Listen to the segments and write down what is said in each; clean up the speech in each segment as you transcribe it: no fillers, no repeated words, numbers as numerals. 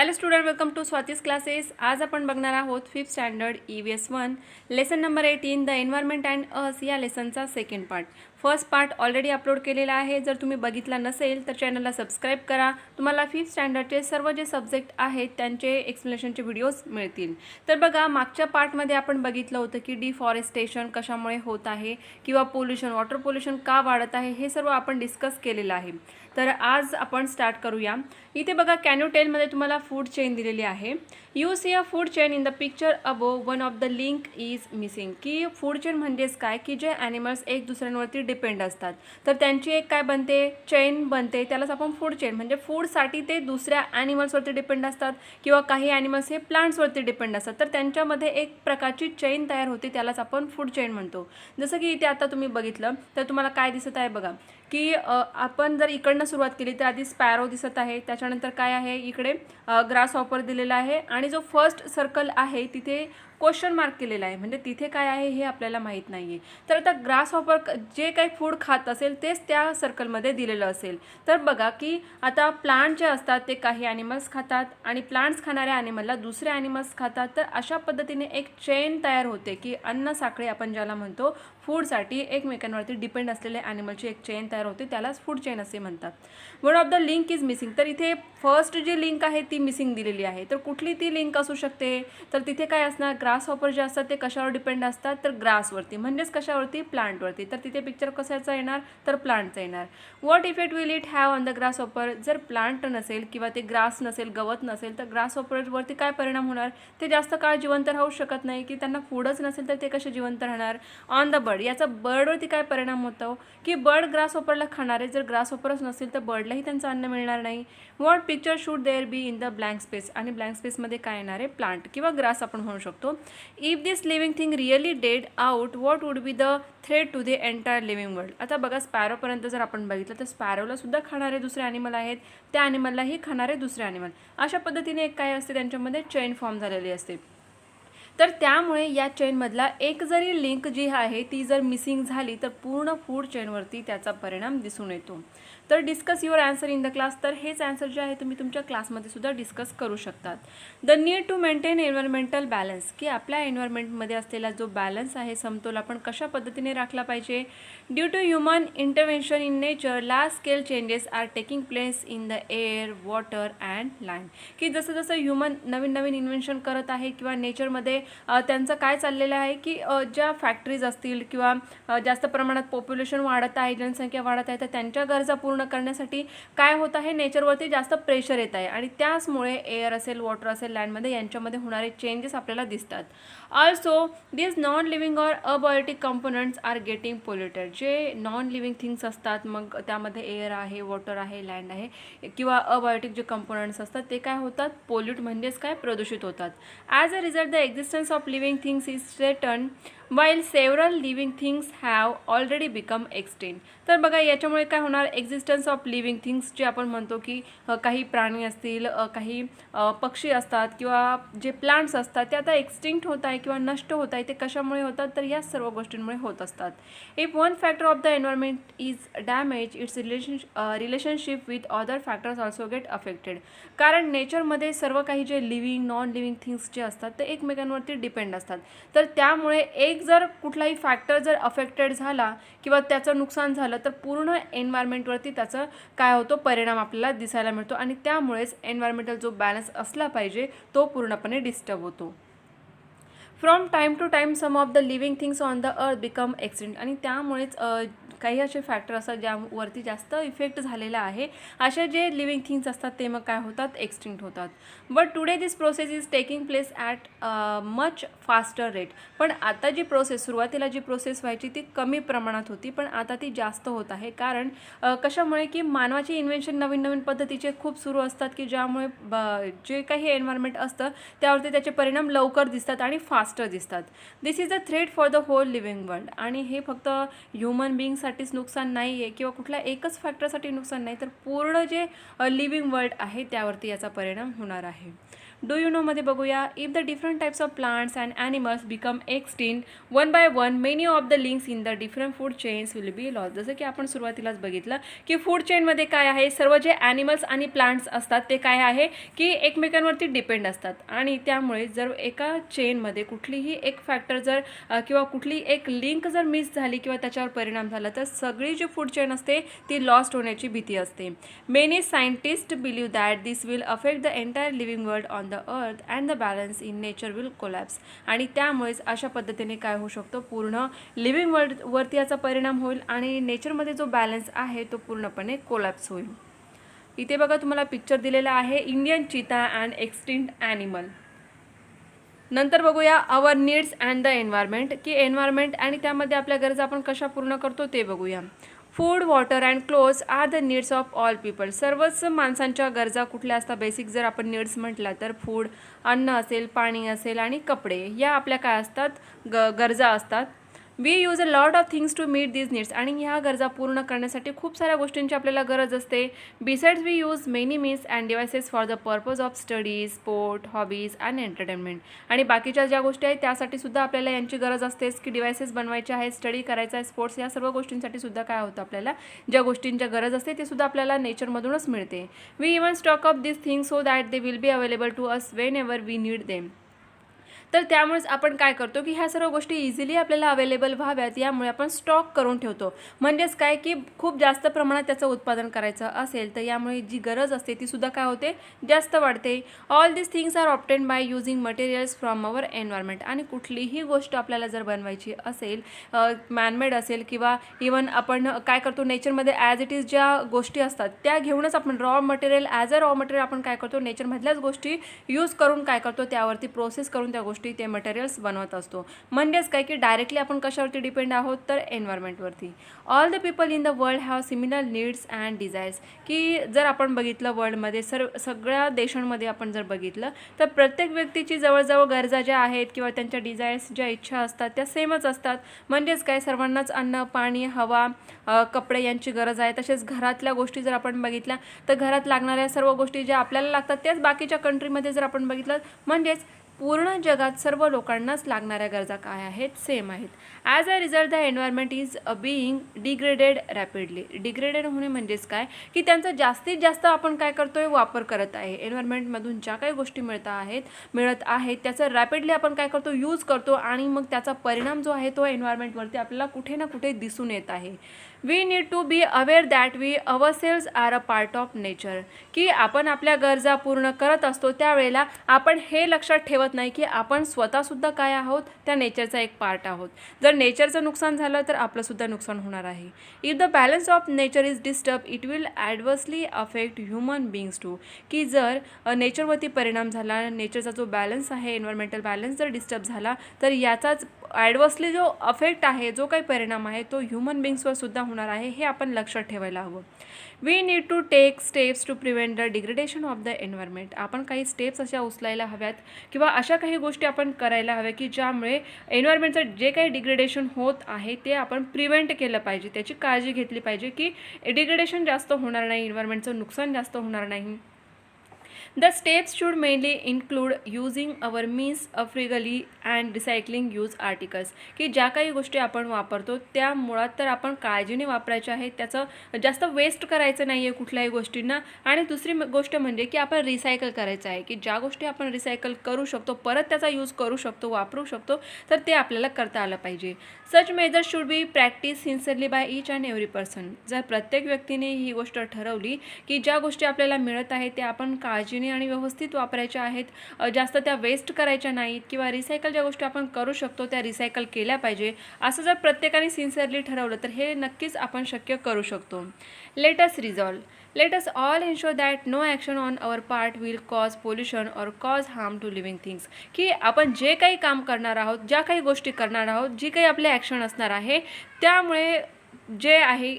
Hello student, welcome to Swati's classes. आज आपण बघणार आहोत 5th standard EVS 1 lesson number 18 the environment and us या लेसनचा second part. First part already upload केलेला आहे. जर तुम्ही बघितला नसेल तर चॅनलला सबस्क्राईब करा. तुम्हाला 5th स्टँडर्डचे सर्व जे सब्जेक्ट आहेत त्यांचे एक्सप्लेनेशनचे व्हिडिओज मिळतील. तर बघा, मागच्या पार्टमध्ये आपण बघितलं होतं की डिफॉरेस्टेशन कशामुळे होत आहे किंवा पोल्युशन, वॉटर पोल्युशन का वाढत आहे, हे सर्व आपण डिस्कस केलेलं आहे. तर आज आपण स्टार्ट करूया. इथे बघा, कॅन यू टेल मध्ये तुम्हाला फूड चेन दिलेली आहे. You see a food chain in the picture above, one of the link is missing. की फूड चेन म्हणजेच काय, की जे ॲनिमल्स एक दुसऱ्यांवरती डिपेंड असतात तर त्यांची एक काय बनते, चेन बनते. त्यालाच आपण फूड चेन म्हणजे फूडसाठी ते दुसऱ्या ॲनिमल्सवरती डिपेंड असतात किंवा काही ॲनिमल्स हे प्लांट्सवरती डिपेंड असतात. तर त्यांच्यामध्ये एक प्रकारची चेन तयार होते, त्यालाच आपण फूड चेन म्हणतो. जसं की इथे आता तुम्ही बघितलं तर तुम्हाला काय दिसत आहे बघा, की आपण जर इकडनं सुरुवात केली तर आधी स्पॅरो दिसत आहे, त्याच्यानंतर काय आहे इकडे ग्रास हॉपर दिलेला आहे आणि जो फर्स्ट सर्कल आहे तिथे क्वेश्चन मार्क केलेला आहे, म्हणजे तिथे काय आहे हे आपल्याला माहीत नाही आहे. तर आता ग्रास हॉपर जे काही फूड खात असेल तेच त्या सर्कलमध्ये दिलेलं असेल. तर बघा की आता प्लांट जे असतात ते काही ॲनिमल्स खातात आणि प्लांट्स खाणाऱ्या ॲनिमलला दुसरे ॲनिमल्स खातात. तर अशा पद्धतीने एक चेन तयार होते की अन्न साखळी आपण ज्याला म्हणतो, फूडसाठी एकमेकांवरती डिपेंड असलेले ॲनिमलची एक चेन तयार होते, त्यालाच फूड चेन असे म्हणतात. One of the link is missing. तर इथे फर्स्ट जी लिंक आहे ती मिसिंग दिलेली आहे. तर कुठली ती लिंक असू शकते, तर तिथे काय असणार, ग्रास हॉपर जे असतात ते कशावर डिपेंड असतात, तर ग्रासवरती, म्हणजेच कशावरती, प्लांटवरती. तर तिथे पिक्चर कशाचा येणार, तर प्लांटचा येणार. What effect will it have on the grass hopper. जर प्लांट नसेल किंवा ते ग्रास नसेल, गवत नसेल, तर ग्रास हॉपरवरती काय परिणाम होणार, ते जास्त काळ जिवंत राहू शकत नाही, की त्यांना फूडच नसेल तर ते कसे जिवंत राहणार. ऑन द बर्ड, याचा बर्डवरती काय परिणाम होतो, की बर्ड ग्रास हॉपरला खाणारे, जर ग्रास हॉपरच नसेल तर बर्डलाही त्यांचं अन्न मिळणार नाही. What picture should there be in the blank space. आणि ब्लँक स्पेसमध्ये काय येणार आहे, प्लांट किंवा ग्रास आपण म्हणू शकतो. If this living thing really dead out, what would be the threat to the entire living world. आता बघा, स्पॅरोपर्यंत जर आपण बघितलं तर स्पॅरोला सुद्धा खाणारे दुसरे ॲनिमल आहेत, त्या ॲनिमललाही खाणारे दुसरे ॲनिमल. अशा पद्धतीने एक काय असते, त्यांच्यामध्ये चेन फॉर्म झालेली असते. तर त्यामुळे या चेनमधला एक जरी लिंक जी आहे ती जर मिसिंग झाली तर पूर्ण फूड चेनवरती त्याचा परिणाम दिसून येतो. तर discuss your answer in the class. तर हेच आन्सर जे आहे तुम्ही तुमच्या क्लासमध्ये सुद्धा डिस्कस करू शकतात. The need to maintain environmental balance, की आपल्या एन्व्हायरमेंटमध्ये असलेला जो बॅलन्स आहे, समतोल, आपण कशा पद्धतीने राखला पाहिजे. Due to human intervention in nature, large scale changes are taking place in the air, water and land. की जसं जसं ह्युमन नवीन नवीन इन्व्हेन्शन करत आहे किंवा नेचरमध्ये त्यांचं काय चाललेलं आहे, की ज्या फॅक्टरीज असतील किंवा जास्त प्रमाणात पॉप्युलेशन वाढत आहे, जनसंख्या वाढत आहे, तर त्यांच्या गरजा पूर्ण करण्यासाठी काय होत आहे, नेचरवरती जास्त प्रेशर येत आहे आणि त्याचमुळे एअर असेल, वॉटर असेल, लँडमध्ये यांच्यामध्ये होणारे चेंजेस आपल्याला दिसतात. Also this non living or abiotic components are getting polluted. जे नॉन लिव्हिंग थिंग्स असतात, मग त्यामध्ये एअर आहे, वॉटर आहे, लँड आहे किंवा अबायोटिक जे कंपोनंट्स असतात ते काय होतात, पोल्यूट म्हणजेच काय, प्रदूषित होतात. As a result the existence of living things is threatened while several living things have already become extinct. तर बघा, याच्यामुळे काय होणार, एक्झिस्टन्स ऑफ लिव्हिंग थिंग्स जे आपण म्हणतो की काही प्राणी असतील, काही पक्षी असतात किंवा जे प्लांट्स असतात ते आता एक्सटिंक्ट होत आहे किंवा नष्ट होत आहे. ते कशामुळे होतात, तर या सर्व गोष्टींमुळे होत असतात. If one factor of the environment is damage, it's relationship with other factors also get affected. कारण नेचरमध्ये सर्व काही जे लिव्हिंग, नॉन लिव्हिंग थिंग्स जे असतात ते एकमेकांवरती डिपेंड असतात. तर त्यामुळे एक जर कुठलाही फॅक्टर जर अफेक्टेड झाला किंवा त्याचं नुकसान झालं तर पूर्ण एन्व्हायरमेंटवरती त्याचं काय होतो, परिणाम आपल्याला दिसायला मिळतो आणि त्यामुळेच एन्व्हायरमेंटल जो बॅलन्स असला पाहिजे तो पूर्णपणे डिस्टर्ब होतो. From time to time some of the living things on the earth become extinct. आणि त्यामुळेच काही असे फॅक्टर असतात ज्यावरती जास्त इफेक्ट झालेला आहे, असे जे लिव्हिंग थिंग्स असतात ते मग काय होतात, एक्सटिंक्ट होतात. But today this process is taking place at much faster rate. पण आता जी प्रोसेस, सुरुवातीला जी प्रोसेस व्हायची ती कमी प्रमाणात होती, पण आता ती जास्त होत आहे. कारण कशामुळे, की मानवाची इन्व्हेन्शन नवीन नवीन पद्धतीचे खूप सुरू असतात, की ज्यामुळे जे काही एन्व्हायरमेंट असतं त्यावरती त्याचे परिणाम लवकर दिसतात आणि फास्टर दिसतात. This is a threat for the whole living world. आणि हे फक्त ह्युमन बिईंगसाठीच नुकसान नाही आहे किंवा कुठल्या एकच फॅक्टरसाठी नुकसान नाही, तर पूर्ण जे लिव्हिंग वर्ल्ड आहे त्यावरती याचा परिणाम होणार आहे. डू यू नोमध्ये बघूया, if the different types of plants and animals become extinct one by one many of the links in the different food chains will be lost. जसं की आपण सुरुवातीलाच बघितलं की फूड चेनमध्ये काय आहे, सर्व जे ॲनिमल्स आणि प्लांट्स असतात ते काय आहे की एकमेकांवरती डिपेंड असतात आणि त्यामुळे जर एका चेनमध्ये कुठलीही एक फॅक्टर जर किंवा कुठली एक लिंक जर मिस झाली किंवा त्याच्यावर परिणाम झाला तर सगळी जी फूड चेन असते ती लॉस्ट होण्याची भीती असते. Many scientist believe that this will affect the entire living world on the अर्थ and the balance in nature will collapse. आणि त्यामुळेच अशा पद्धतीने काय होऊ शकतो, पूर्ण लिव्हिंग वर्ल्डवरती याचा परिणाम होईल आणि नेचरमध्ये जो बॅलन्स आहे तो पूर्णपणे कोलॅप्स होईल. इथे बघा तुम्हाला पिक्चर दिलेला आहे, इंडियन चीता अँड एक्सटिंक्ट ॲनिमल. नंतर बघूया आवर नीड्स अँड द एन्व्हायरमेंट, की एन्व्हायरमेंट आणि त्यामध्ये आपल्या गरजा आपण कशा पूर्ण करतो ते बघूया. Food, water and clothes are the needs of all people. सर्वच माणसांच्या गरजा कुठल्या असतात, बेसिक जर आपण नीड्स म्हटला तर फूड, अन्न असेल, पाणी असेल आणि कपडे, या आपल्या काय असतात गरजा असतात. We use a lot of things to meet these needs. आणि ह्या गरजा पूर्ण करण्यासाठी खूप साऱ्या गोष्टींची आपल्याला गरज असते. Besides we use many means and devices for the purpose of studies, sport, hobbies and entertainment. आणि बाकीच्या ज्या गोष्टी आहेत त्यासाठी सुद्धा आपल्याला यांची गरज असतेच, की डिव्हायसेस बनवायचे आहेत, स्टडी करायचा आहे, स्पोर्ट्स, या सर्व गोष्टींसाठी सुद्धा काय होतं, आपल्याला ज्या गोष्टींच्या गरज असते ते सुद्धा आपल्याला नेचरमधूनच मिळते. We even stock up this things so that they will be available to us whenever we need them. तर त्यामुळेच आपण काय करतो की ह्या सर्व गोष्टी इझिली आपल्याला अवेलेबल व्हाव्यात यामुळे आपण स्टॉक करून ठेवतो. म्हणजेच काय की खूप जास्त प्रमाणात त्याचं उत्पादन करायचं असेल तर यामुळे जी गरज असते ती सुद्धा काय होते, जास्त वाढते. All this things are obtain by using materials from our environment. आणि कुठलीही गोष्ट आपल्याला जर बनवायची असेल, मॅनमेड असेल किंवा इवन आपण काय करतो नेचरमध्ये ॲज इट इज ज्या गोष्टी असतात त्या घेऊनच आपण raw material, as a raw material आपण काय करतो नेचरमधल्याच गोष्टी यूज करून काय करतो, त्यावरती प्रोसेस करून त्या गोष्टी ते मटेरियल्स बनवत असतो. म्हणजेच काय की डायरेक्टली आपण कशावरती डिपेंड आहोत तर एन्व्हायरमेंटवरती. All the people in the world have similar needs and desires. की जर आपण बघितलं वर्ल्डमध्ये सगळ्या देशांमध्ये आपण जर बघितलं तर प्रत्येक व्यक्तीची जवळजवळ गरजा ज्या आहेत किंवा त्यांच्या डिझायर्स ज्या इच्छा असतात त्या सेमच असतात. म्हणजेच काय सर्वांनाच अन्न, पाणी, हवा, कपडे यांची गरज आहे. तसेच घरातल्या गोष्टी जर आपण बघितल्या तर घरात लागणाऱ्या सर्व गोष्टी ज्या आपल्याला लागतात त्याच बाकीच्या कंट्रीमध्ये जर आपण बघितलं, म्हणजेच पूर्ण जगात सर्व लोकांनाच लागणाऱ्या गरजा काय आहेत, सेम आहेत. As a result the environment is being degraded rapidly. Degraded होणे म्हणजेच काय की त्यांचा जास्तीत जास्त आपण काय करतोय, वापर करत आहे. एन्व्हायरमेंटमधून ज्या काही गोष्टी मिळत आहेत त्याचा रॅपिडली आपण काय करतो, यूज करतो आणि मग त्याचा परिणाम जो आहे तो एन्व्हायरमेंटवरती आपल्याला कुठे ना कुठे दिसून येत आहे. We need to be aware that we ourselves are a part of nature. की आपण आपल्या गरजा पूर्ण करत असतो त्यावेळेला आपण हे लक्षात ठेवत नाही की आपण स्वतःसुद्धा काय आहोत, त्या नेचरचा एक पार्ट आहोत. जर नेचरचं नुकसान झालं तर आपलंसुद्धा नुकसान होणार आहे. If the balance of nature is disturb it will adversely affect human beings too. की जर नेचरवरती परिणाम झाला, नेचरचा जो बॅलन्स आहे, एन्व्हायरमेंटल बॅलन्स जर डिस्टर्ब झाला तर याचाच ॲडवर्सली जो अफेक्ट आहे, जो काही परिणाम आहे तो ह्युमन बिंग्सवर सुद्धा होणार आहे. हे आपण लक्षात ठेवायला हवं. We need to take steps to prevent the degradation of the environment. आपण काही स्टेप्स अशा उचलायला हव्यात किंवा अशा काही गोष्टी आपण करायला हव्या की ज्यामुळे एन्व्हायरमेंटचं जे काही डिग्रेडेशन होत आहे ते आपण प्रिव्हेंट केलं पाहिजे, त्याची काळजी घेतली पाहिजे की डिग्रेडेशन जास्त होणार नाही, एन्व्हायरमेंटचं नुकसान जास्त होणार नाही. The steps should mainly include using our means frugally and recycling used articles. की ज्या काही गोष्टी आपण वापरतो त्या मुळात तर आपण काळजीने वापरायच्या आहेत, त्याचं जास्त वेस्ट करायचं नाही आहे कुठल्याही गोष्टींना. आणि दुसरी गोष्ट म्हणजे की आपण रिसायकल करायचं आहे, की ज्या गोष्टी आपण रिसायकल करू शकतो, परत त्याचा यूज करू शकतो, वापरू शकतो, तर ते आपल्याला करता आलं पाहिजे. सच measures should be practice sincerely by each and every person. जर प्रत्येक व्यक्तीने ही गोष्ट ठरवली की ज्या गोष्टी आपल्याला मिळत आहेत त्या आपण काळजीने आणि व्यवस्थित वापरायच्या आहेत, जास्त त्या वेस्ट करायच्या नाहीत किंवा रिसायकल ज्या गोष्टी आपण करू शकतो त्या रिसायकल केल्या पाहिजे, असं जर प्रत्येकाने सिन्सिअरली ठरवलं तर हे नक्कीच आपण शक्य करू शकतो. Let us resolve. Let us all ensure that no action on our part will cause pollution or cause harm to living things. की आपण जे काही काम करणार आहोत, ज्या काही गोष्टी करणार आहोत, जी काही आपले ॲक्शन असणार आहे त्यामुळे जे आहे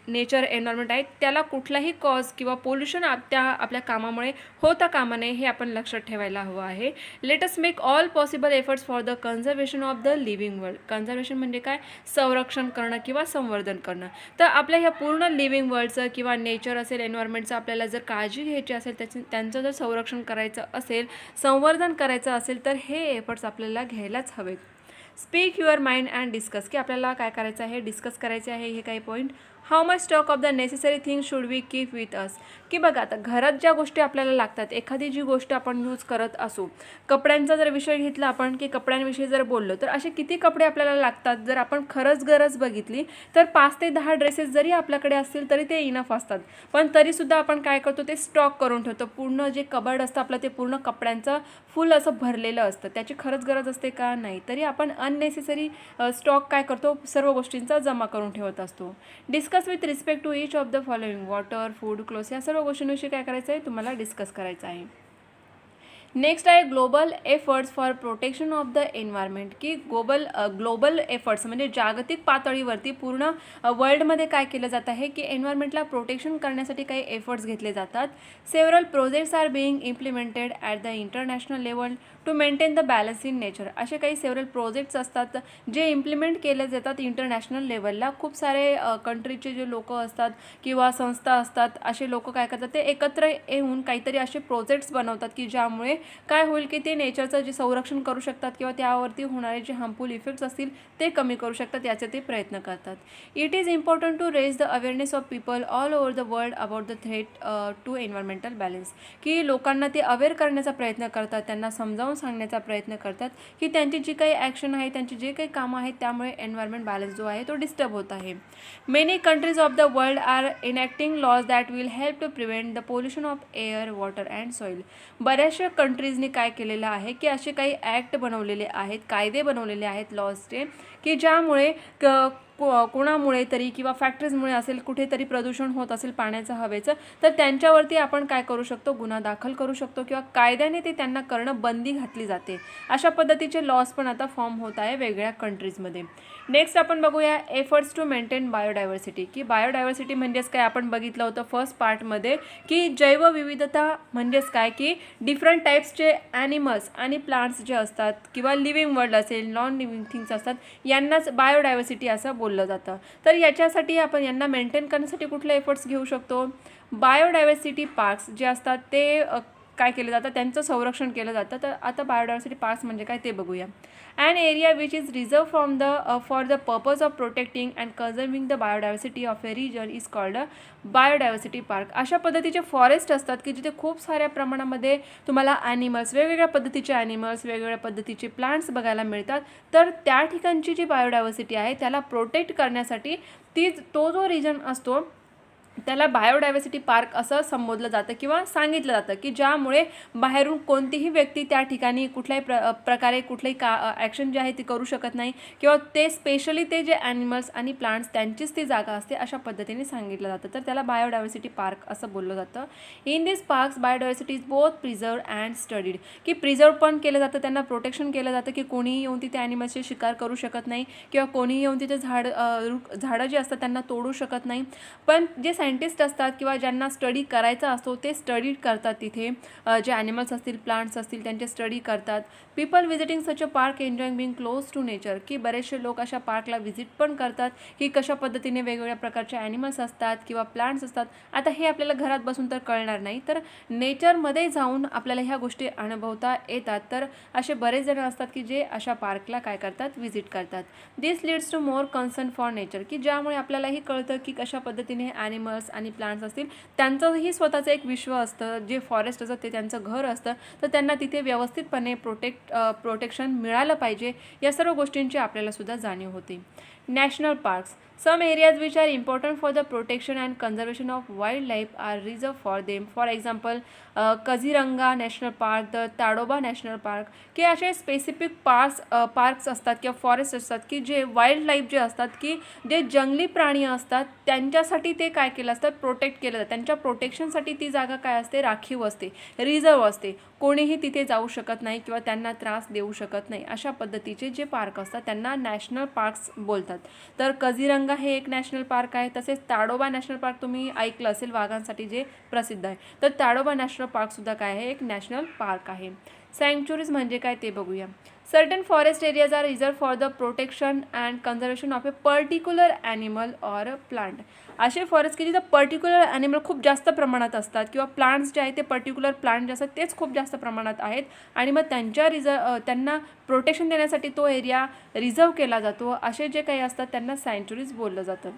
नेचर एन्व्हायरमेंट आहे त्याला कुठलाही कॉज किंवा पोल्युशन आपल्या कामामुळे होता कामा नये हे आपण लक्षात ठेवायला हवं आहे. Let us make all possible efforts for the conservation of the living world. Conservation म्हणजे काय? संरक्षण करणं किंवा संवर्धन करणं. तर आपल्या ह्या पूर्ण लिव्हिंग वर्ल्डचं किंवा नेचर असेल एन्व्हायरमेंटचं आपल्याला जर काळजी घ्यायची असेल, त्यांचं जर संरक्षण करायचं असेल, संवर्धन करायचं असेल तर हे एफर्ट्स आपल्याला घ्यायलाच हवेत. Speak your mind and discuss, की आपल्याला काय करायचं आहे, डिस्कस करायचे आहे हे काही point. How much stock of the necessary thing should we keep with us, की बघा आता घरात ज्या गोष्टी आपल्याला लागतात, एखादी जी गोष्ट आपण यूज करत असू, कपड्यांचा जर विषय घेतला आपण, की कपड्यांविषयी जर बोललो तर असे किती कपडे आपल्याला लागतात. जर आपण खरंच गरज बघितली तर 5 ते 10 ड्रेसेस जरी आपल्याकडे असतील तरी ते इनफ असतात. पण तरीसुद्धा आपण काय करतो, ते स्टॉक करून ठेवतो. पूर्ण जे कबर्ड असतं आपलं ते पूर्ण कपड्यांचं फुल असं भरलेलं असतं. त्याची खरंच गरज असते का? नाही. तरी आपण अननेसेसरी स्टॉक काय करतो, सर्व गोष्टींचा जमा करून ठेवत असतो. Discuss with respect to each of the following, water, food, clothes, या सर्व गोष्टींविषयी काय करायचं आहे, तुम्हाला डिस्कस करायचं आहे. नेक्स्ट आहे global efforts for protection of the environment, की ग्लोबल एफर्ट्स म्हणजे जागतिक पातळीवरती पूर्ण वर्ल्डमध्ये काय केलं जात आहे, की एन्व्हायरमेंटला प्रोटेक्शन करण्यासाठी काही एफर्ट्स घेतले जातात. Several projects are being implemented at the international level to maintain the balance in nature. असे काही सेव्हरल प्रोजेक्ट्स असतात जे इम्प्लिमेंट केले जातात इंटरनॅशनल लेवलला. खूप सारे कंट्रीचे जे लोक असतात किंवा संस्था असतात, असे लोक काय करतात, ते एकत्र येऊन काहीतरी असे प्रोजेक्ट्स बनवतात की ज्यामुळे काय होईल, की ते नेचरचं जे संरक्षण करू शकतात किंवा त्यावरती होणारे जे हार्मफुल इफेक्ट्स असतील ते कमी करू शकतात, याचे ते प्रयत्न करतात. It is important to raise the awareness of people all over the world about the threat to environmental balance, की लोकांना ते अवेअर करण्याचा प्रयत्न करतात, त्यांना समजावून सांगण्याचा प्रयत्न करतात की त्यांची जी काही ॲक्शन आहे, त्यांची जे काही कामं आहेत त्यामुळे एन्व्हायरमेंट बॅलन्स जो आहे तो डिस्टर्ब होत आहे. Many countries of the world are enacting laws that will help to prevent the pollution of air, water and soil. बऱ्याचशा कंट्रीजने काय केलेलं आहे, की असे काही ॲक्ट बनवलेले आहेत, कायदे बनवलेले आहेत लॉजचे, की ज्यामुळे कोणामुळे तरी किंवा फॅक्टरीजमुळे असेल, कुठेतरी प्रदूषण होत असेल पाण्याचं, हवेचं, तर त्यांच्यावरती आपण काय करू शकतो, गुन्हा दाखल करू शकतो किंवा कायद्याने ते त्यांना करणं बंदी घातली जाते. अशा पद्धतीचे लॉज पण आता फॉर्म होत आहे वेगवेगळ्या कंट्रीजमध्ये. नेक्स्ट आपण बघूया एफर्ट्स टू मेंटेन बायोडायव्हर्सिटी, की बायोडायव्हर्सिटी म्हणजेच काय, आपण बघितलं होतं फर्स्ट पार्टमध्ये की जैवविविधता म्हणजेच काय, की डिफरंट टाईप्सचे ॲनिमल्स आणि प्लांट्स जे असतात किंवा लिव्हिंग वर्ल्ड असेल, नॉन लिव्हिंग थिंग्स असतात, यांनाच बायोडायव्हर्सिटी असं बोललं जातं. तर याच्यासाठी आपण यांना मेंटेन करण्यासाठी कुठले एफर्ट्स घेऊ शकतो. बायोडायव्हर्सिटी पार्क्स जे असतात ते काय केलं जातं, त्यांचं संरक्षण केलं जातं. तर आता बायोडायव्हर्सिटी पार्क्स म्हणजे काय ते बघूया. An area which is reserve for the purpose of protecting and conserving the biodiversity of a region is called a biodiversity park. अशा पद्धतीचे फॉरेस्ट असतात की जिथे खूप साऱ्या प्रमाणामध्ये तुम्हाला ॲनिमल्स, वेगवेगळ्या पद्धतीचे ॲनिमल्स, वेगवेगळ्या पद्धतीचे प्लांट्स बघायला मिळतात. तर त्या ठिकाणची जी बायोडायव्हर्सिटी आहे त्याला प्रोटेक्ट करण्यासाठी तो जो रिजन असतो त्याला बायोडायव्हर्सिटी पार्क असं संबोधलं जातं किंवा सांगितलं जातं, की ज्यामुळे बाहेरून कोणतीही व्यक्ती त्या ठिकाणी कुठल्याही प्रकारे कुठलीही ॲक्शन जी आहे ती करू शकत नाही किंवा ते स्पेशली ते जे ॲनिमल्स आणि प्लांट्स त्यांचीच ती जागा असते, अशा पद्धतीने सांगितलं जातं. तर त्याला बायोडायव्हर्सिटी पार्क असं बोललं जातं. In this parks biodiversity is both preserve and studied, की प्रिझर्व पण केलं जातं, त्यांना प्रोटेक्शन केलं जातं, की कोणीही येऊन तिथे ॲनिमल्सची शिकार करू शकत नाही किंवा कोणीही येऊन तिथे झाडं जी असतात त्यांना तोडू शकत नाही. पण जे सायंटिस्ट असतात किंवा ज्यांना स्टडी करायचा असतो ते स्टडी करतात, तिथे जे ॲनिमल्स असतील, प्लांट्स असतील, त्यांचे स्टडी करतात. People visiting such a park enjoying being close to nature, की बरेचसे लोक अशा पार्कला व्हिजिट पण करतात, की कशा पद्धतीने वेगवेगळ्या प्रकारचे ॲनिमल्स असतात किंवा प्लांट्स असतात. आता हे आपल्याला घरात बसून तर कळणार नाही, तर नेचरमध्ये जाऊन आपल्याला ह्या गोष्टी अनुभवता येतात. तर असे बरेच जण असतात की जे अशा पार्कला काय करतात, व्हिजिट करतात. This leads to more concern for nature, की ज्यामुळे आपल्यालाही कळतं की कशा पद्धतीने ॲनिमल्स आणि प्लांट्स असतील त्यांचंही स्वतःचं एक विश्व असतं, जे फॉरेस्ट असतं ते त्यांचं घर असतं, तर त्यांना तिथे व्यवस्थितपणे प्रोटेक्शन मिळालं पाहिजे. या सर्व गोष्टींची आपल्याला सुद्धा जाणीव होते. National parks, some areas which are important for the protection and conservation of wildlife are reserved for them. For example, Kaziranga national park, the Tadoba national park, की असे स्पेसिफिक पार्क्स असतात किंवा फॉरेस्ट असतात की जे वाईल्ड लाईफ जे असतात, की जे जंगली प्राणी असतात त्यांच्यासाठी ते काय केलं असतं, प्रोटेक्ट केलं जातं. त्यांच्या प्रोटेक्शनसाठी ती जागा काय असते, राखीव असते, रिझर्व असते, कोणीही तिथे जाऊ शकत नाही किंवा त्यांना त्रास देऊ शकत नाही. अशा पद्धतीचे जे पार्क असतात त्यांना नॅशनल पार्क्स बोलतात. तर काझीरंगा हे एक नॅशनल पार्क आहे. तसेच ताडोबा नॅशनल पार्क तुम्ही ऐकलं असेल वाघांसाठी जे प्रसिद्ध आहे. तर ताडोबा नॅशनल पार्कसुद्धा काय आहे, एक नॅशनल पार्क आहे. सँक्च्युरीज म्हणजे काय ते बघूया. Certain forest areas are reserve for the protection and conservation of a particular animal or a plant. असे फॉरेस्ट की जिथं पर्टिक्युलर ॲनिमल खूप जास्त प्रमाणात असतात किंवा प्लांट्स जे आहेत ते पर्टिक्युलर प्लांट जे असतात तेच खूप जास्त प्रमाणात आहेत आणि मग त्यांना प्रोटेक्शन देण्यासाठी तो एरिया रिझर्व केला जातो. असे जे काही असतात त्यांना सँक्च्युरीज बोललं जातं.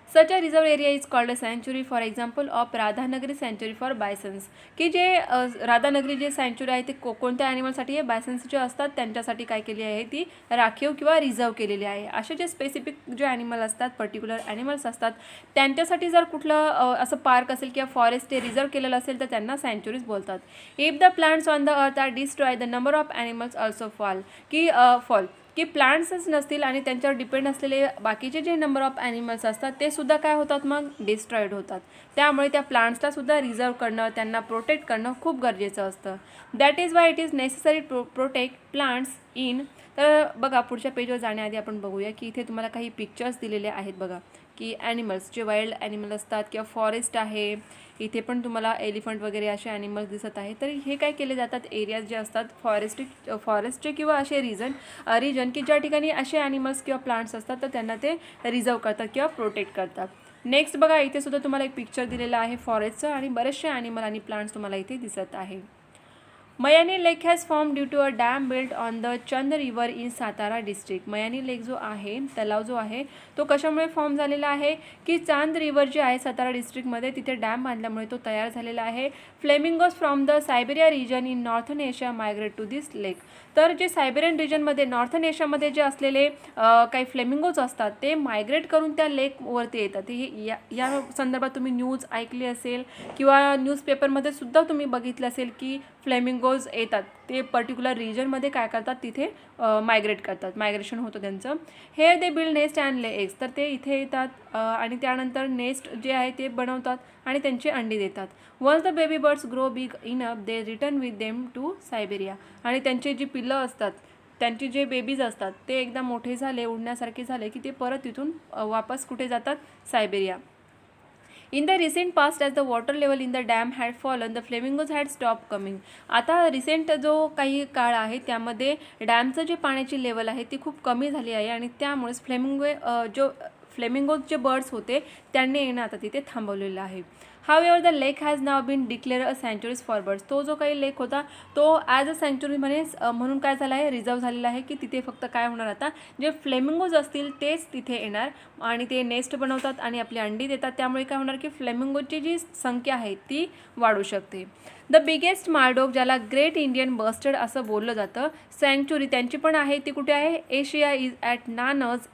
सच अ रिझर्व एरिया इज कॉल्ड अ सँच्युरी. For example of Radhanagari सँच्युरी for bisons, की जे राधानगरी जे सँच्युरी आहे ते कोणत्या ॲनिमलसाठी आहे, बायसन्स जे असतात त्यांच्यासाठी काय केली आहे, ती राखीव किंवा रिझर्व केलेली आहे. असे जे स्पेसिफिक जे ॲनिमल असतात, पर्टिक्युलर ॲनिमल्स असतात त्यांच्यासाठी जर कुठलं असं पार्क असेल किंवा फॉरेस्ट ते रिझर्व केलेलं असेल तर त्यांना सँच्युरीज बोलतात. If the plants on the earth are destroy the number of animals also fall, की प्लांट्सच नसतील आणि त्यांच्यावर डिपेंड असलेले बाकीचे जे नंबर ऑफ ॲनिमल्स असतात ते सुद्धा काय होतात, मग डिस्ट्रॉईड होतात. त्यामुळे त्या प्लांट्सलासुद्धा रिझर्व करणं, त्यांना प्रोटेक्ट करणं खूप गरजेचं असतं. That is why it is necessary protect plants in. तर बघा पुढच्या पेजवर जाण्याआधी आपण बघूया की इथे तुम्हाला काही पिक्चर्स दिलेले आहेत बघा, की ॲनिमल्स जे वाईल्ड ॲनिमल असतात किंवा फॉरेस्ट आहे, इथे पण तुम्हाला एलिफंट वगैरे असे ॲनिमल्स दिसत आहे. तर हे काय केले जातात, एरियाज जे असतात फॉरेस्टचे किंवा असे रिजन की ज्या ठिकाणी असे ॲनिमल्स किंवा प्लांट्स असतात तर त्यांना ते रिझर्व करतात किंवा प्रोटेक्ट करतात. नेक्स्ट बघा इथे सुद्धा तुम्हाला एक पिक्चर दिलेलं आहे फॉरेस्टचं आणि बरेचसे ॲनिमल आणि प्लांट्स तुम्हाला इथे दिसत आहे. Mayani lake has form due to a dam built on the Chand river in Satara district. Mayani lake जो आहे, तलाव जो आहे तो कशामुळे फॉर्म झालेला आहे, की चांद रिव्हर जे आहे सातारा डिस्ट्रिक्टमध्ये तिथे डॅम बांधल्यामुळे तो तयार झालेला आहे. Flamingos from the Siberia region in northern Asia migrate to this lake. तर जे सायबेरियन रिजनमध्ये नॉर्थन एशियामध्ये जे असलेले काही फ्लेमिंगोज असतात ते मायग्रेट करून त्या लेकवरती येतात. हे या संदर्भात तुम्ही न्यूज ऐकली असेल किंवा न्यूजपेपरमध्ये सुद्धा तुम्ही बघितलं असेल की फ्लेमिंगोज येतात, ते पर्टिक्युलर रिजनमध्ये काय करतात, तिथे मायग्रेट करतात, मायग्रेशन होतं त्यांचं. Hair they build nest and lay eggs. तर ते इथे येतात आणि त्यानंतर नेस्ट जे आहे ते बनवतात आणि त्यांची अंडी देतात. Once the baby birds grow big enough they return with them to Siberia. आणि त्यांचे जी पिल्लं असतात, त्यांचे जे बेबीज असतात ते एकदा मोठे झाले, उडण्यासारखे झाले की ते परत तिथून वापस कुठे जातात, Siberia. In the recent past as the water level in the dam had fallen the flamingos had stop coming. आता रिसेंट जो काही काळ आहे त्यामध्ये डॅमचं जे पाण्याची लेवल आहे ती खूप कमी झाली आहे आणि त्यामुळेच फ्लेमिंगोज जे बर्ड्स होते त्यांनी येणं आता तिथे थांबवलेलं आहे. However the lake has now been declare a sanctuaries for birds. तो जो काही लेक होता तो ॲज अ सँच्युरी म्हणून काय झाला आहे, रिझर्व झालेला आहे, की तिथे फक्त काय होणार, आता जे फ्लेमिंगोज असतील तेच तिथे येणार आणि ते नेस्ट बनवतात आणि आपली अंडी देतात. त्यामुळे काय होणार की फ्लेमिंगोची जी संख्या आहे ती वाढू शकते. द बिगेस्ट माळढोक, ज्याला ग्रेट इंडियन बस्टर्ड असं बोललं जातं, सँच्युरी त्यांची पण आहे, ती कुठे आहे, Asia is at Nannaj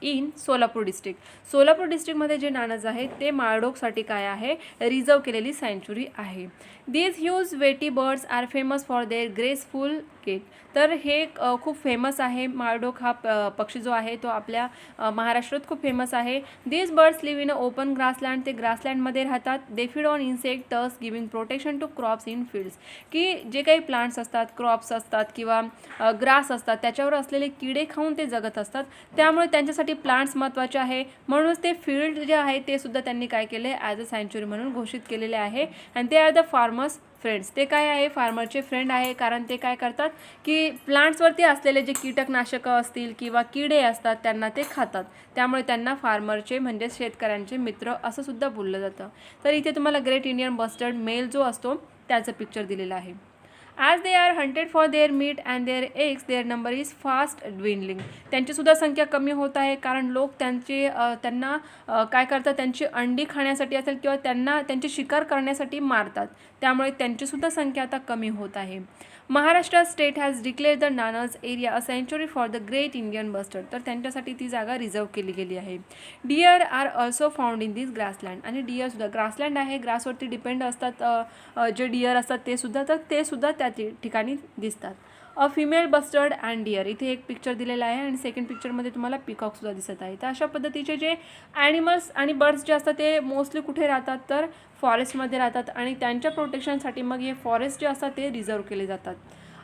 in Solapur district. Solapur डिस्ट्रिक्टमध्ये जे नानज आहे ते माळढोकसाठी काय आहे, रिझर्व केलेली सँच्युरी आहे. These huge weighty birds are famous for their graceful gait. तर हे खूप फेमस आहे. माळढोक हा पक्षी जो आहे तो आपल्या महाराष्ट्रात खूप फेमस आहे. These birds live in a open grassland. ते ग्रासलँडमध्ये राहतात. They feed on insect thus giving protection to crops in fields. की जे काही प्लांट्स असतात, क्रॉप्स असतात किंवा ग्रास असतात त्याच्यावर असलेले किडे खाऊन ते जगत असतात. त्यामुळे त्यांच्यासाठी प्लांट्स महत्त्वाचे आहे. म्हणूनच ते फील्ड जे आहे ते सुद्धा त्यांनी काय केले, ॲज अ सँच्युरी म्हणून घोषित केलेले आहे. And they are the farmers friends. ते काय आहे, फार्मरचे फ्रेंड आहे, कारण ते काय करतात की प्लांट्सवरती असलेले जे कीटकनाशकं असतील किंवा किडे असतात त्यांना ते खातात. त्यामुळे त्यांना फार्मरचे म्हणजे शेतकऱ्यांचे मित्र असं सुद्धा बोललं जातं. तर इथे तुम्हाला ग्रेट इंडियन बस्टर्ड मेल जो असतो त्याचं पिक्चर दिलेलं आहे. As they are hunted for their meat and their eggs their number is fast dwindling. त्यांचीसुद्धा संख्या कमी होत आहे कारण लोक त्यांना काय करतात, त्यांची अंडी खाण्यासाठी असेल किंवा त्यांची शिकार करण्यासाठी मारतात. त्यामुळे त्यांचीसुद्धा संख्या आता कमी होत आहे. Maharashtra state has declare the Nannaj area a सँच्युरी for the great Indian bustard. तर त्यांच्यासाठी ती जागा रिझर्व केली गेली आहे. Deer are also found in this grassland. आणि डिअरसुद्धा ग्रासलँड आहे, ग्रासवरती डिपेंड असतात जे डिअर असतात ते सुद्धा त्या ठिकाणी दिसतात. A female bustard and deer. इथे एक पिक्चर दिलेला आहे आणि सेकंड पिक्चरमध्ये तुम्हाला पिकॉकसुद्धा दिसत आहे. तर अशा पद्धतीचे जे ॲनिमल्स आणि बर्ड्स जे असतात ते मोस्टली कुठे राहतात, तर फॉरेस्टमध्ये राहतात आणि त्यांच्या प्रोटेक्शनसाठी मग हे फॉरेस्ट जे असतात ते रिझर्व केले जातात.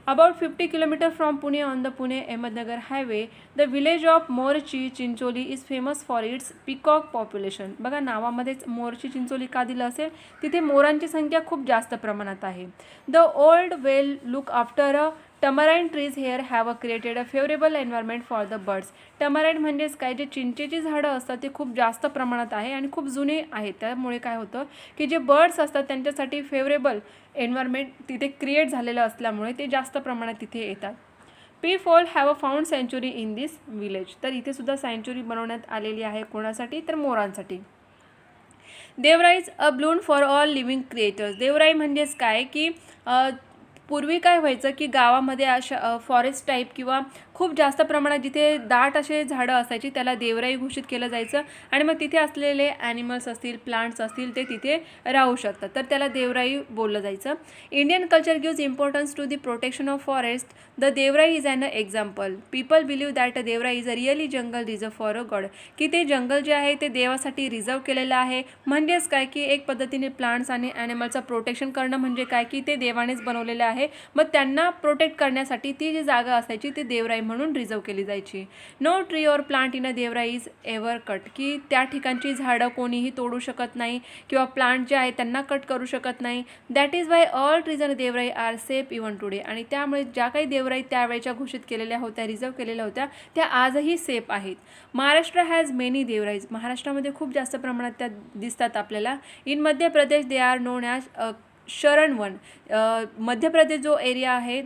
About 50 km from Pune on the Pune-Ahmednagar highway, the village of मोरची Chincholi is famous for its peacock population. बघा नावामध्येच मोरची चिंचोली का दिलं असेल, तिथे मोरांची संख्या खूप जास्त प्रमाणात आहे. The old well look after a tamarind trees here have created a favourable environment for the birds. Tamarind म्हणजेच काय, जे चिंचेची झाडं असतात ते खूप जास्त प्रमाणात आहे आणि खूप जुने आहेत. त्यामुळे काय होतं की जे बर्ड्स असतात त्यांच्यासाठी फेवरेबल एन्व्हायरमेंट तिथे क्रिएट झालेलं असल्यामुळे ते जास्त प्रमाणात तिथे येतात. पीफॉल हॅव अ फाउंड सँच्युरी इन दिस विलेज. तर इथे सुद्धा सँच्युरी बनवण्यात आलेली आहे. कोणासाठी, तर मोरांसाठी. Devrai is a boon for all living creatures. Devrai म्हणजेच काय की पूर्वी काय व्हायचं की गावामध्ये अशा फॉरेस्ट टाईप किंवा खूप जास्त प्रमाणात जिथे दाट असे झाडं असायची त्याला देवराई घोषित केलं जायचं आणि मग तिथे असलेले ॲनिमल्स असतील, प्लांट्स असतील ते तिथे राहू शकतात, तर त्याला देवराई बोललं जायचं. Indian culture gives importance to the protection of forest. The devrai is an example. People believe that a devrai is a really jungle reserve for a god. की ते जंगल जे आहे ते देवासाठी रिझर्व केलेलं आहे. म्हणजेच काय की एक पद्धतीने प्लांट्स आणि ॲनिमलचं प्रोटेक्शन करणं म्हणजे काय की ते देवानेच बनवलेलं आहे. मग त्यांना प्रोटेक्ट करण्यासाठी ती जी जागा असायची ती देवराई म्हणून रिझर्व केली जायची. No tree or plant in a devrai is ever cut. की त्या ठिकाणची झाडं कोणीही तोडू शकत नाही किंवा प्लांट जे आहे त्यांना कट करू शकत नाही. That is why all trees in devrai are safe even today. आणि त्यामुळे ज्या काही देवराई त्यावेळेच्या घोषित केलेल्या होत्या, रिझर्व केलेल्या होत्या, त्या आजही सेफ आहेत. Maharashtra has many Devrais. महाराष्ट्रामध्ये खूप जास्त प्रमाणात त्या दिसतात आपल्याला. In Madhya Pradesh they are known as Sharan Van. Madhya Pradesh जो एरिया आहे,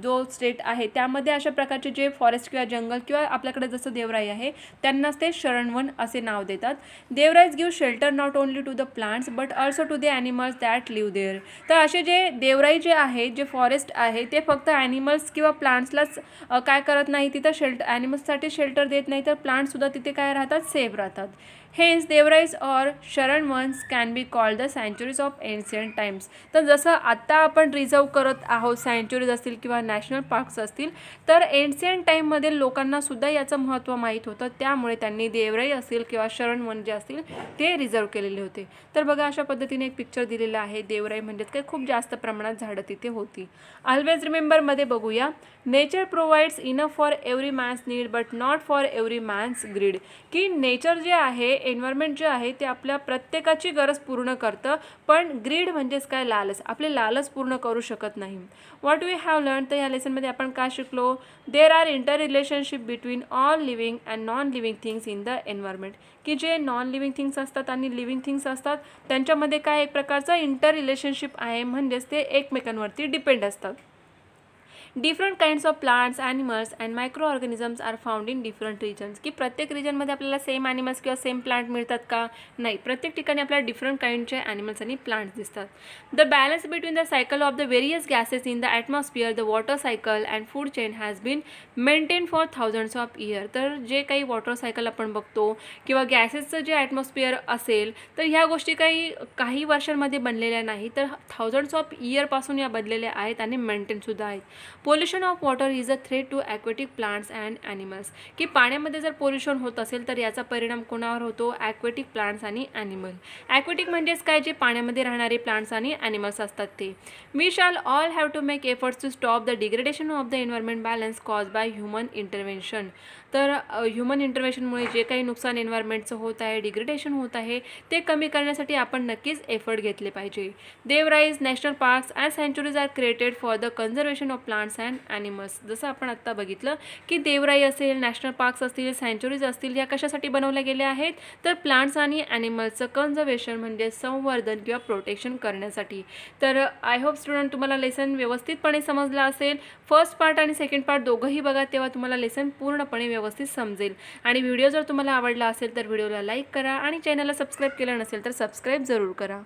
जो स्टेट आहे त्यामध्ये अशा प्रकारचे जे फॉरेस्ट किंवा जंगल किंवा आपल्याकडे जसं देवराई आहे त्यांनाच ते शरणवन असे नाव देतात. Devrais give shelter not only to the plants but also to the animals that live there. तर असे जे देवराई जे आहे, जे फॉरेस्ट आहे ते फक्त ॲनिमल्स किंवा प्लांट्सलाच काय करत नाही, तिथं ॲनिमल्ससाठी शेल्टर देत नाही, तर प्लांट्ससुद्धा तिथे काय राहतात, सेफ राहतात. Hence Devrais or Sharan Vans can be called the sanctuaries of ancient times. तर जसं आत्ता आपण रिझर्व करत आहोत सँच्युरीज असतील किंवा नॅशनल पार्क्स असतील, तर एन्शियंट टाईममध्ये लोकांनासुद्धा याचं महत्त्व माहीत होतं, त्यामुळे त्यांनी देवराई असेल किंवा शरण वन जे असतील ते रिझर्व केलेले होते. तर बघा अशा पद्धतीने एक पिक्चर दिलेला आहे. देवराई म्हणजेच काय, खूप जास्त प्रमाणात झाडं तिथे होती. ऑलवेज रिमेंबरमध्ये बघूया. Nature provides enough for every man's need but not for every man's greed. की नेचर जे आहे, एन्व्हायरमेंट जे आहे ते आपल्या प्रत्येकाची गरज पूर्ण करतं, पण ग्रीड म्हणजेच काय, लालच. आपले लालच पूर्ण करू शकत नाही. What we have learn. तर या लेसनमध्ये आपण काय शिकलो. There are inter relationship between all living and non living things in the environment. की जे नॉन लिव्हिंग थिंग्स असतात आणि लिव्हिंग थिंग्स असतात त्यांच्यामध्ये काय एक प्रकारचं इंटर रिलेशनशिप आहे, म्हणजेच ते एकमेकांवरती डिपेंड असतात. Different kinds of plants, animals and micro organisms are found in different regions. की प्रत्येक रिजनमध्ये आपल्याला सेम ॲनिमल्स किंवा सेम प्लांट मिळतात का, नाही. प्रत्येक ठिकाणी आपल्याला डिफरंट काइंडचे ॲनिमल्स आणि प्लांट्स दिसतात. The balance between the cycle of the various gases in the atmosphere, the water cycle and food chain has been maintain for thousands of year. तर जे काही वॉटर सायकल आपण बघतो किंवा गॅसेसचं जे ॲटमॉस्फिअर असेल, तर ह्या गोष्टी काही वर्षांमध्ये बनलेल्या नाही, तर थाउजंड्स ऑफ इयरपासून या बनलेल्या आहेत आणि मेंटेनसुद्धा आहेत. Pollution of water is a threat to aquatic plants and animals. की पाण्यामध्ये जर पोल्युशन होत असेल तर याचा परिणाम कोणावर होतो, ॲक्वेटिक प्लांट्स आणि ॲनिमल. ॲक्वेटिक म्हणजेच काय, जे पाण्यामध्ये राहणारे प्लांट्स आणि ॲनिमल्स असतात ते. We shall all have to make efforts to stop the degradation of the environment balance cause by human intervention. तर ह्युमन इंटरव्हेन्शनमुळे जे काही नुकसान एन्व्हायरमेंटचं होत आहे, डिग्रेडेशन होत आहे, ते कमी करण्यासाठी आपण नक्कीच एफर्ट घेतले पाहिजे. Devrais, national parks and sanctuaries are created for the conservation of plants and animals. जसं आपण आत्ता बघितलं की देवराई असेल, नॅशनल पार्क्स असतील, सँच्युरीज असतील, या कशासाठी बनवल्या गेल्या आहेत, तर प्लांट्स आणि ॲनिमल्सचं कन्झर्वेशन म्हणजे संवर्धन किंवा प्रोटेक्शन करण्यासाठी. तर आय होप स्टुडंट तुम्हाला लेसन व्यवस्थितपणे समजलं असेल. फर्स्ट पार्ट आणि सेकंड पार्ट दोघंही बघा, तेव्हा तुम्हाला लेसन पूर्णपणे व्यवस्थित समजेल. आणि व्हिडिओ जर तुम्हाला आवडला असेल तर व्हिडिओला लाईक करा आणि चॅनलला सबस्क्राईब केलं नसेल तर सबस्क्राईब जरूर करा.